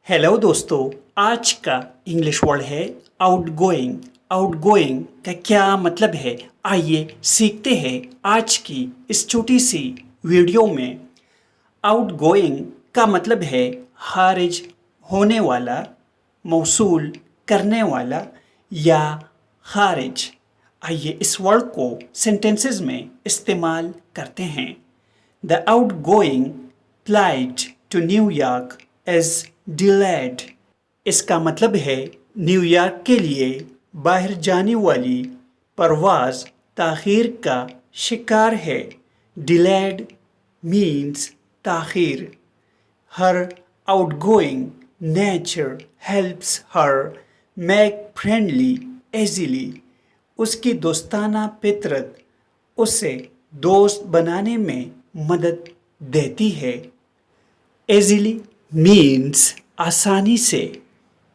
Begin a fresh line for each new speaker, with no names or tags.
Hello दोस्तों, आज का इंग्लिश वर्ड है आउट गोइंग। आउट गोइंग का क्या मतलब है, आइए सीखते हैं आज की इस छोटी सी वीडियो में। आउट गोइंग का मतलब है खारिज होने वाला, मौसूल करने वाला या खारिज। आइए इस वर्ड को सेंटेंसेस में इस्तेमाल करते हैं। The outgoing flight to New York is delayed. इसका मतलब है न्यूयॉर्क के लिए बाहर जाने वाली परवाज़ ताख़ीर का शिकार है। डिलेड मीन्स ताख़ीर। Her outgoing nature helps her make friendly easily. उसकी दोस्ताना फितरत उसे दोस्त बनाने में मदद देती है। Easily means आसानी से।